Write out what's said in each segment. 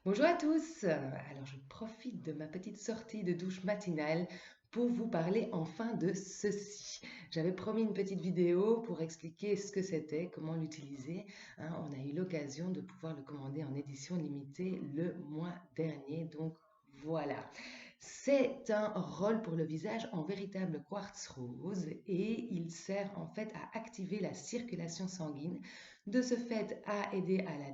Bonjour à tous. Alors je profite de ma petite sortie de douche matinale pour vous parler enfin de ceci. J'avais promis une petite vidéo pour expliquer ce que c'était, comment l'utiliser, hein. On a eu l'occasion de pouvoir le commander en édition limitée le mois dernier, donc voilà. C'est un rôle pour le visage en véritable quartz rose et il sert en fait à activer la circulation sanguine, de ce fait à aider à la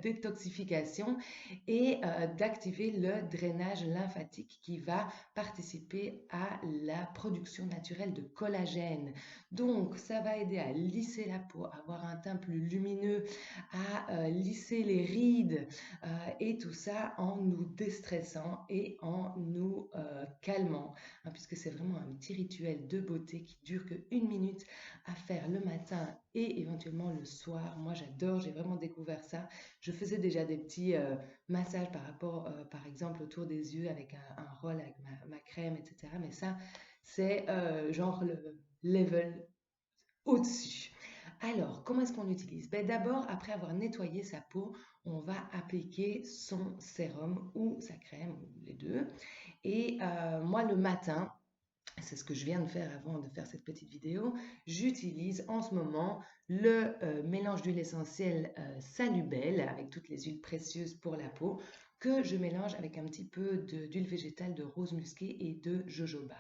détoxification et d'activer le drainage lymphatique qui va participer à la production naturelle de collagène. Donc ça va aider à lisser la peau, à avoir un teint plus lumineux, à lisser les rides, et tout ça en nous déstressant et en nous calmant, hein, puisque c'est vraiment un petit rituel de beauté qui dure que 1 minute à faire le matin et éventuellement le soir. Moi j'adore, j'ai vraiment découvert ça. Je faisais déjà des petits massages par rapport, par exemple, autour des yeux avec un roll avec ma crème, etc. Mais ça, c'est genre le level au-dessus. Alors, comment est-ce qu'on l'utilise? Ben, d'abord, après avoir nettoyé sa peau, on va appliquer son sérum ou sa crème, ou les deux. Et moi, le matin, c'est ce que je viens de faire avant de faire cette petite vidéo, j'utilise en ce moment le mélange d'huile essentielle Salubelle avec toutes les huiles précieuses pour la peau que je mélange avec un petit peu d'huile végétale de rose musquée et de jojoba.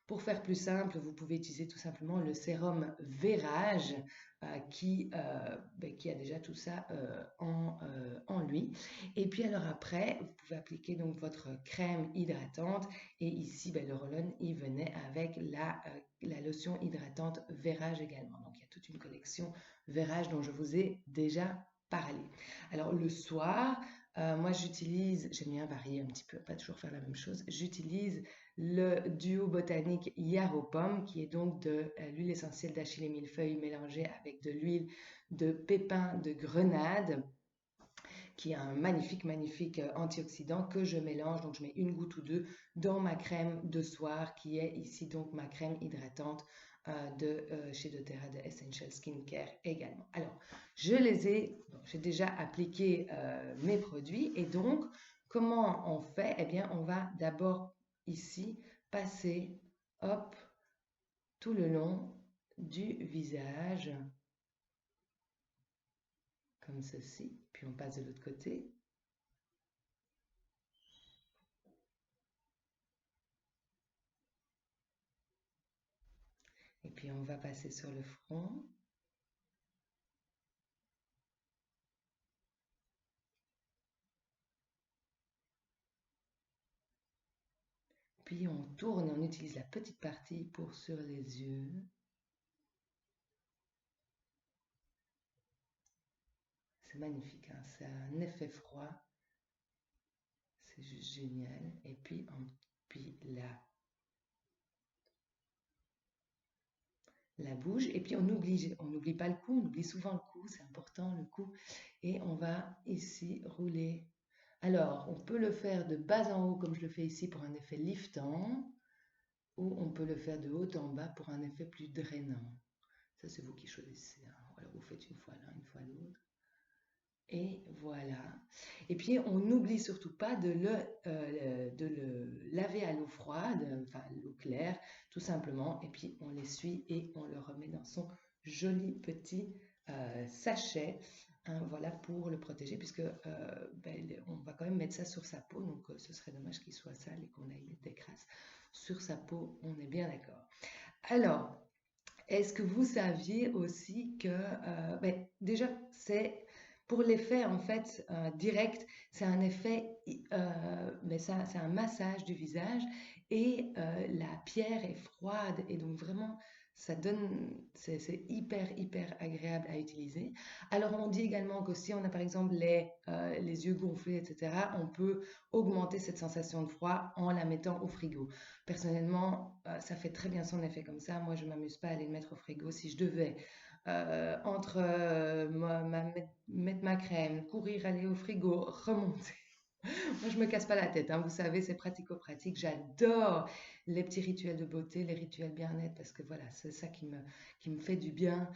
Pour faire plus simple, vous pouvez utiliser tout simplement le sérum Vérage qui a déjà tout ça en lui. Et puis alors après, vous pouvez appliquer donc votre crème hydratante. Et ici, le roll-on, il venait avec la lotion hydratante Vérage également. Donc il y a toute une collection Vérage dont je vous ai déjà parlé. Alors le soir, moi j'utilise, j'aime bien varier un petit peu, pas toujours faire la même chose, j'utilise le duo botanique Yarrow Pomme, qui est donc de l'huile essentielle d'achille et millefeuille mélangée avec de l'huile de pépins de grenade, qui est un magnifique antioxydant que je mélange. Donc je mets une goutte ou deux dans ma crème de soir, qui est ici donc ma crème hydratante de chez doTERRA de Essential Skincare également. Alors, j'ai déjà appliqué mes produits et donc comment on fait? Eh bien, on va d'abord ici passer, hop, tout le long du visage, comme ceci. Puis on passe de l'autre côté. Et puis on va passer sur le front. Puis on tourne, on utilise la petite partie pour sur les yeux. C'est magnifique, hein, ça a un effet froid. C'est juste génial. Et puis la bouche. Et puis on n'oublie pas le cou, on oublie souvent le cou, c'est important le cou. Et on va ici rouler. Alors, on peut le faire de bas en haut comme je le fais ici pour un effet liftant, ou on peut le faire de haut en bas pour un effet plus drainant. Ça, c'est vous qui choisissez, hein. Voilà, vous faites une fois l'un, une fois l'autre. Et voilà. Et puis, on n'oublie surtout pas de le laver à l'eau froide, enfin l'eau claire, tout simplement. Et puis, on l'essuie et on le remet dans son joli petit sachet, hein, voilà, pour le protéger, puisque on va quand même mettre ça sur sa peau. Donc, ce serait dommage qu'il soit sale et qu'on aille mettre des crasses sur sa peau. On est bien d'accord. Alors, est-ce que vous saviez aussi que, déjà, c'est pour l'effet en fait direct, c'est un effet, mais ça, c'est un massage du visage et la pierre est froide et donc vraiment, ça donne, c'est hyper agréable à utiliser. Alors on dit également que si on a par exemple les yeux gonflés, etc., on peut augmenter cette sensation de froid en la mettant au frigo. Personnellement, ça fait très bien son effet comme ça. Moi, je ne m'amuse pas à aller le mettre au frigo. Si je devais, entre mettre ma crème, courir, aller au frigo, remonter, moi, je me casse pas la tête, hein. Vous savez, c'est pratico-pratique. J'adore. les petits rituels de beauté, les rituels bien-être, parce que voilà, c'est ça qui me fait du bien,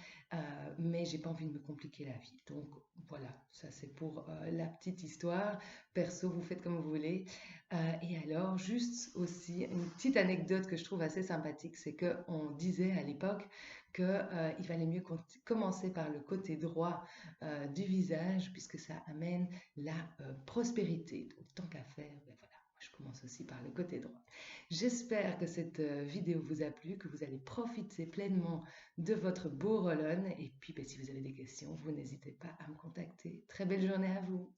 mais j'ai pas envie de me compliquer la vie. Donc voilà, ça c'est pour la petite histoire. Perso, vous faites comme vous voulez. Et alors, juste aussi, une petite anecdote que je trouve assez sympathique, c'est qu'on disait à l'époque qu'il valait mieux commencer par le côté droit du visage, puisque ça amène la prospérité. Donc, tant qu'à faire, ben voilà, moi, je commence aussi par le côté droit. J'espère que cette vidéo vous a plu, que vous allez profiter pleinement de votre beau roll-on. Et puis, ben, si vous avez des questions, vous n'hésitez pas à me contacter. Très belle journée à vous.